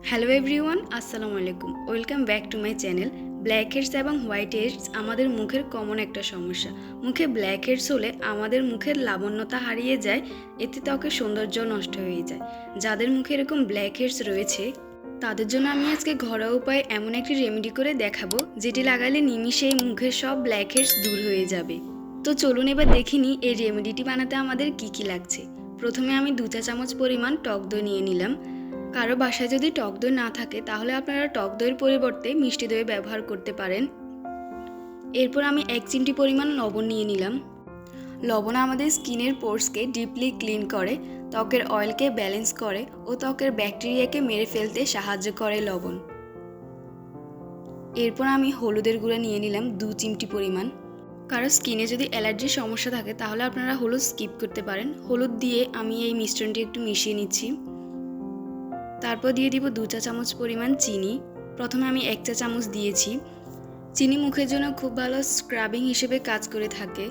Hello everyone, আসসালামু আলাইকুম। Welcome back to my channel. Black heads এবং হোয়াইট হেডস আমাদের মুখের কমন একটা সমস্যা। মুখে ব্ল্যাক হেডস হলে আমাদের মুখের লাবণ্যতা হারিয়ে যায়, এতে ত্বকের সৌন্দর্য নষ্ট হয়ে যায়। যাদের মুখে এরকম ব্ল্যাক হেডস রয়েছে তাদের জন্য আমি আজকে ঘরোয়া উপায়ে এমন একটি রেমেডি করে দেখাবো, যেটি লাগালে নিমিষেই মুখের সব ব্ল্যাক হেডস দূর হয়ে যাবে। তো চলুন এবার দেখে নিই এই রেমেডিটি বানাতে আমাদের কি লাগছে। প্রথমে আমি 2 চা চামচ পরিমাণ টক দই নিয়ে নিলাম। কারো বাসায় যদি টক দই না থাকে তাহলে আপনারা টক দইয়ের পরিবর্তে মিষ্টি দই ব্যবহার করতে পারেন। এরপর আমি 1 চিমটি পরিমাণ লবণ নিয়ে নিলাম। লবণ আমাদের স্কিনের পোর্সকে ডিপলি ক্লিন করে, ত্বকের অয়েলকে ব্যালেন্স করে ও ত্বকের ব্যাকটেরিয়াকে মেরে ফেলতে সাহায্য করে লবণ। এরপর আমি হলুদের গুঁড়া নিয়ে নিলাম 2 চিমটি পরিমাণ। কারো স্কিনে যদি অ্যালার্জির সমস্যা থাকে তাহলে আপনারা হলুদ স্কিপ করতে পারেন। হলুদ দিয়ে আমি এই মিশ্রণটি একটু মিশিয়ে নিচ্ছি। তারপর দিয়ে দিব 2 চা চামচ পরিমাণ চিনি। প্রথমে আমি 1 চা চামচ দিয়েছি। চিনি মুখের জন্য খুব ভালো স্ক্রাবিং হিসেবে কাজ করে থাকে,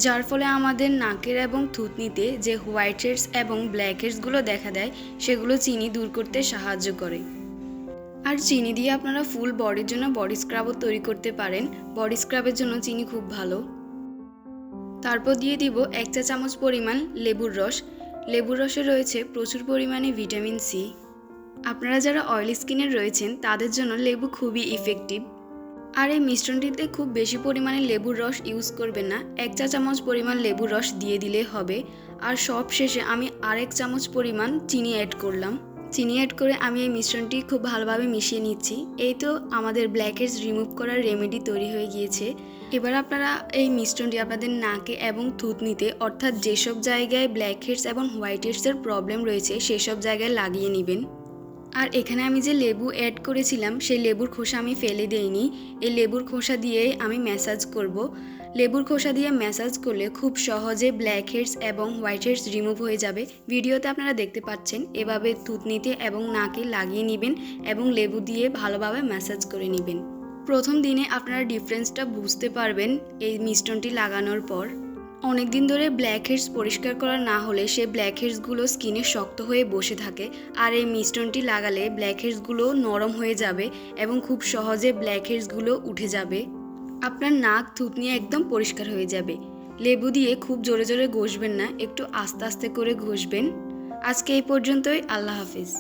যার ফলে আমাদের নাকের এবং থুতনিতে যে হোয়াইট হেডস এবং ব্ল্যাক হেডসগুলো দেখা দেয় সেগুলো চিনি দূর করতে সাহায্য করে। আর চিনি দিয়ে আপনারা ফুল বডির জন্য বডি স্ক্রাবও তৈরি করতে পারেন। বডি স্ক্রাবের জন্য চিনি খুব ভালো। তারপর দিয়ে দিব 1 চা চামচ পরিমাণ লেবুর রস। লেবুর রসে রয়েছে প্রচুর পরিমাণে ভিটামিন সি। আপনারা যারা অয়েলি স্কিনের রয়েছেন তাদের জন্য লেবু খুবই ইফেক্টিভ। আর এই মিশ্রণটিতে খুব বেশি পরিমাণে লেবুর রস ইউজ করবেন না, 1 চা চামচ পরিমাণ লেবুর রস দিয়ে দিলে হবে। আর সব শেষে আমি আরেক চামচ পরিমাণ চিনি অ্যাড করলাম। চিনি অ্যাড করে আমি এই মিশ্রণটি খুব ভালোভাবে মিশিয়ে নিচ্ছি। এই তো আমাদের ব্ল্যাক হেডস রিমুভ করার রেমেডি তৈরি হয়ে গিয়েছে। এবার আপনারা এই মিশ্রণটি আপনাদের নাকে এবং থুতনিতে, অর্থাৎ যেসব জায়গায় ব্ল্যাক হেডস এবং হোয়াইট হেডসের প্রবলেম রয়েছে সেসব জায়গায় লাগিয়ে নেবেন। আর এখানে আমি যে লেবু অ্যাড করেছিলাম সেই লেবুর খোসা আমি ফেলে দেইনি। এই লেবুর খোসা দিয়েই আমি ম্যাসাজ করব। লেবুর খোসা দিয়ে ম্যাসাজ করলে খুব সহজে ব্ল্যাক হেডস এবং হোয়াইট হেডস রিমুভ হয়ে যাবে। ভিডিওতে আপনারা দেখতে পাচ্ছেন, এভাবে থুতনিতে এবং নাকে লাগিয়ে নেবেন এবং লেবু দিয়ে ভালোভাবে ম্যাসাজ করে নেবেন। প্রথম দিনে আপনারা ডিফারেন্সটা বুঝতে পারবেন এই মিশ্রণটি লাগানোর পর। অনেক দিন ধরে ব্ল্যাক হেডস পরিষ্কার করা না হলে সেই ব্ল্যাক হেডসগুলো স্কিনে শক্ত হয়ে বসে থাকে। আর এই মিশ্রণটি লাগালে ব্ল্যাক হেডসগুলো নরম হয়ে যাবে এবং খুব সহজে ব্ল্যাক হেডসগুলো উঠে যাবে। আপনার নাক থুতনি একদম পরিষ্কার হয়ে যাবে। লেবু দিয়ে খুব জোরে জোরে ঘষবেন না, একটু আস্তে আস্তে করে ঘষবেন। আজকে এই পর্যন্তই। আল্লাহ হাফিজ।